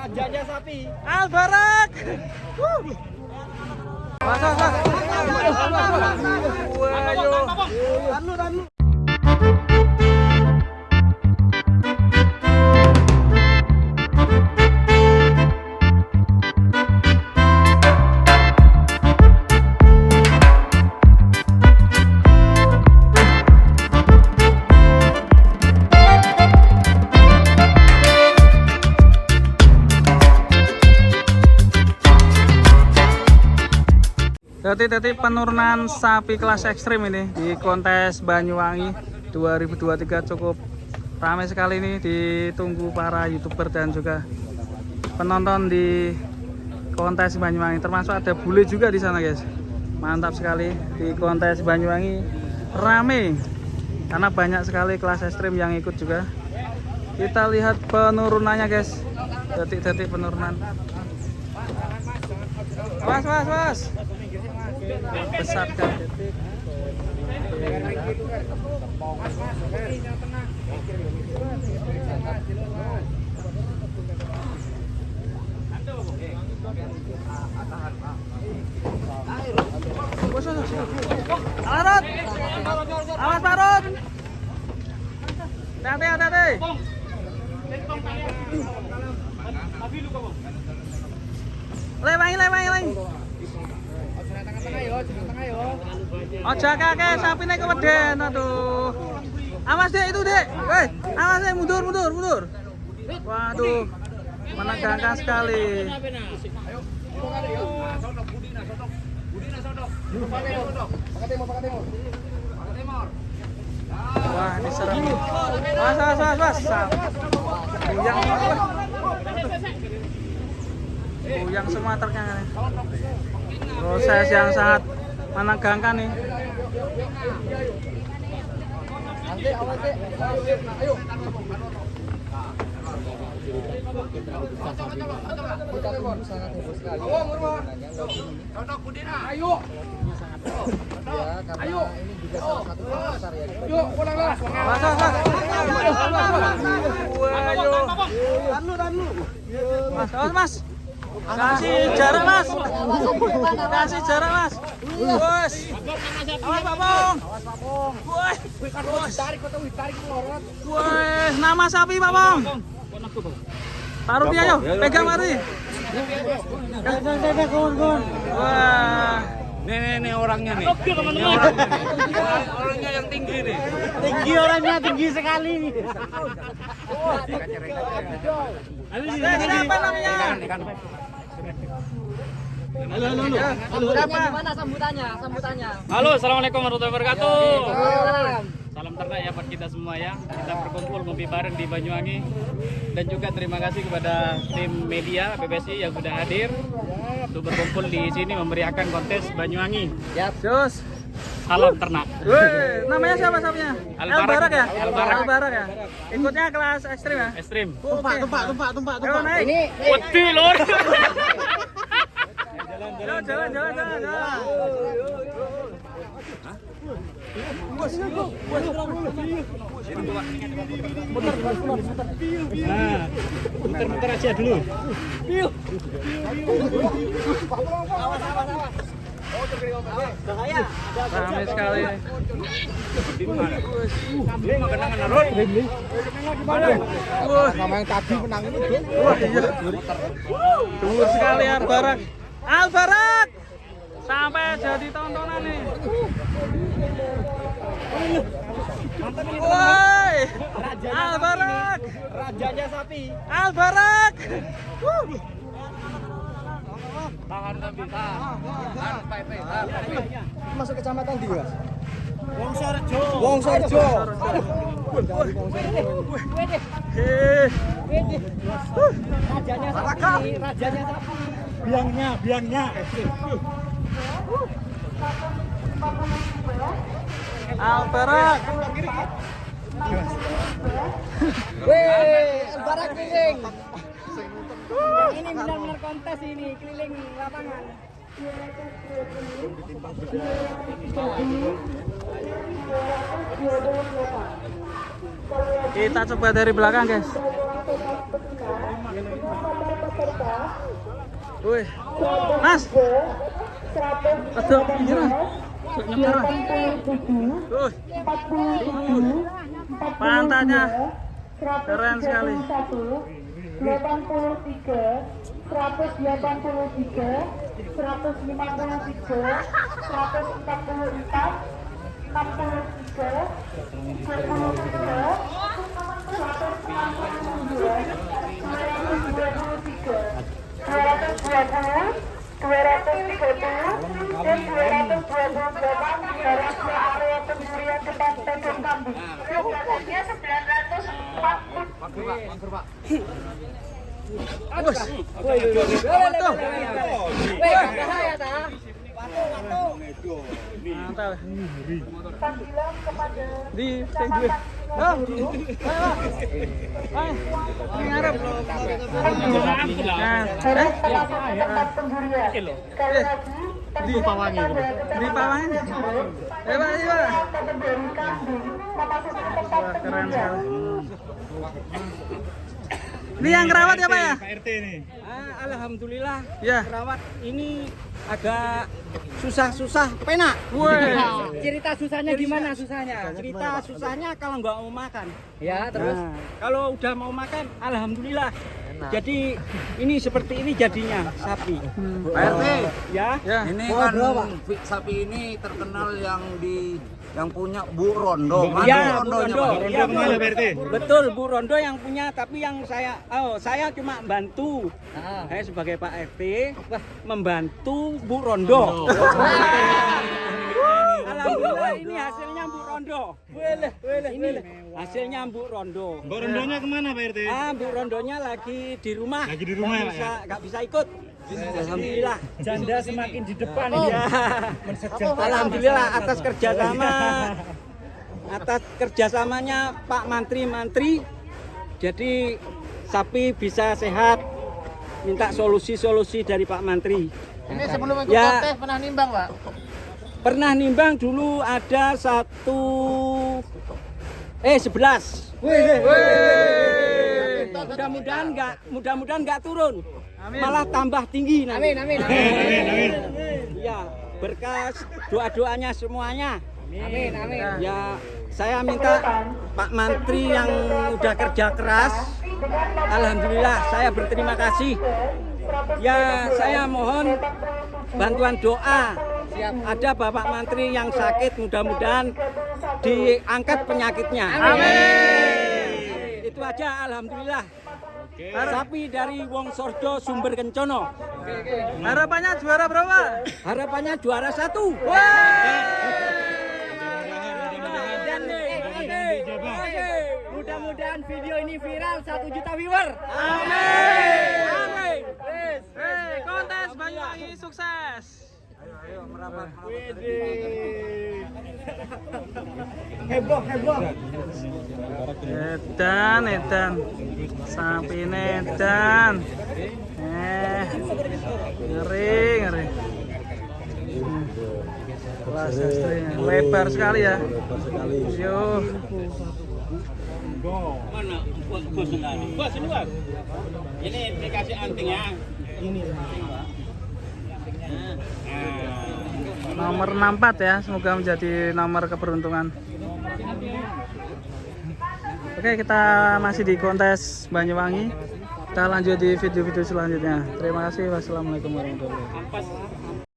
Rajanya sapi. Albarak. Mas. Ayo. Jadi penurunan sapi kelas ekstrim ini di kontes Banyuwangi 2023 cukup ramai sekali ini, ditunggu para YouTuber dan juga penonton di kontes Banyuwangi, termasuk ada bule juga di sana guys. Mantap sekali, di kontes Banyuwangi rame karena banyak sekali kelas ekstrim yang ikut juga. Kita lihat penurunannya guys, detik-detik penurunan. Mas. Besar kan detik. Alarot. Awas Parut. Hati-hati. Lewang. Ojo kakek sapi naik keweden, aduh. Awas dek itu dek, awas dek, mundur. Waduh, menegangkan sekali. Wah, diserang. Was. Buyang semua truknya. Proses yang sangat menegangkan nih. Mas. Kasih jarak mas. Bos. Awas Pak Pong. Woi, nama sapi Pak Pong. Taruh dia yuk, pegang mari. Wah. Nih orangnya nih. Orangnya yang tinggi nih. Tinggi sekali nih. Siapa namanya? Halo. Gimana sambutannya? Halo, assalamualaikum warahmatullahi wabarakatuh. Salam. Salam ternak ya buat kita semua ya. Kita berkumpul ngopi bareng di Banyuwangi. Dan juga terima kasih kepada tim media PBSI yang sudah hadir untuk berkumpul di sini memeriahkan kontes Banyuwangi. Ya, Jos. Salam ternak. Woi, namanya siapa sapinya? Albarak ya? Albarak. Albarak ya? Ikutnya kelas ekstrim ya? Ekstrim. Tumpah. Ini Wedi lor. jalan. Nah, muter aja dulu. ramai sekali. Sama yang tadi menang ini. Wah iya. Dur sekali Albarak. Sampai jadi tontonan nih. Woi, Albarak. Rajanya sapi. Albarak. Tahan tapi. Masuk kecamatan di Mas. Wongsorejo. Rajanya sapi. Biangnya. Albarak. Albarak keliling. Ini benar-benar kontes ini, keliling lapangan. Kita coba dari belakang guys. Wih, Mas. Ada pikiran. Nyebar. Pantatnya keren sekali. 83, 183, 153, 144, 63, Mantap. Di ngarep. Di Pawangi. Di Pawangi. Pak. Wah, keren sekali. Ini yang kerawat ya Pak ya? Pak RT nih. Alhamdulillah. Ya. Kerawat ini agak susah penak. Cerita susahnya gimana susahnya? Cerita susahnya kalau nggak mau makan. Ya terus. Nah, kalau udah mau makan, alhamdulillah. Jadi ini seperti ini jadinya sapi. Pak RT, Ya. ini kan sapi ini terkenal yang punya Bu Rondo. Mana Ya, Bu Rondonya, Rondo. Pak? Ya, Rondo kemana, Pak RT? Betul, Bu Rondo yang punya, tapi yang saya cuma bantu. Saya sebagai Pak RT membantu Bu Rondo. Alhamdulillah ini hasilnya Bu Rondo. Ini hasilnya Bu Rondo. Bu Rondonya kemana Pak RT? Bu Rondonya lagi di rumah. Lagi di rumah ya, Pak, ya? Nggak bisa ikut. Alhamdulillah. Janda semakin di depan Ya. Alhamdulillah atas kerjasamanya Pak Mantri. Jadi sapi bisa sehat. Minta solusi dari Pak Mantri. Ini sebelum ikut Ya. kontes pernah nimbang, Pak? Pernah nimbang dulu ada 11. Mudah-mudahan nggak turun. Malah tambah tinggi nanti. Amin. Ya, berkas doa-doanya semuanya. Amin. Ya, saya minta Pak Mantri yang udah kerja keras. Alhamdulillah, saya berterima kasih. Ya, saya mohon bantuan doa. Ada Bapak Mantri yang sakit, mudah-mudahan diangkat penyakitnya. Amin. Itu aja, alhamdulillah. Sapi dari Wong Sordo Sumber Kencono. Harapannya juara berapa? Harapannya juara 1. Mudah-mudahan video ini viral 1 juta viewer. Amin. Kontes Banyuwangi sukses. Ayo, merapat. Heboh. Edan. Sapi edan. Ngeri. Kelas ekstrim. Lebar sekali ya. Yo. Mana? Bos sekali. Bos ini bos. Ini dikasih antingnya. Ini. Nomor 64 ya, semoga menjadi nomor keberuntungan. Oke, kita masih di kontes Banyuwangi. Kita lanjut di video-video selanjutnya. Terima kasih. Wassalamualaikum warahmatullahi wabarakatuh.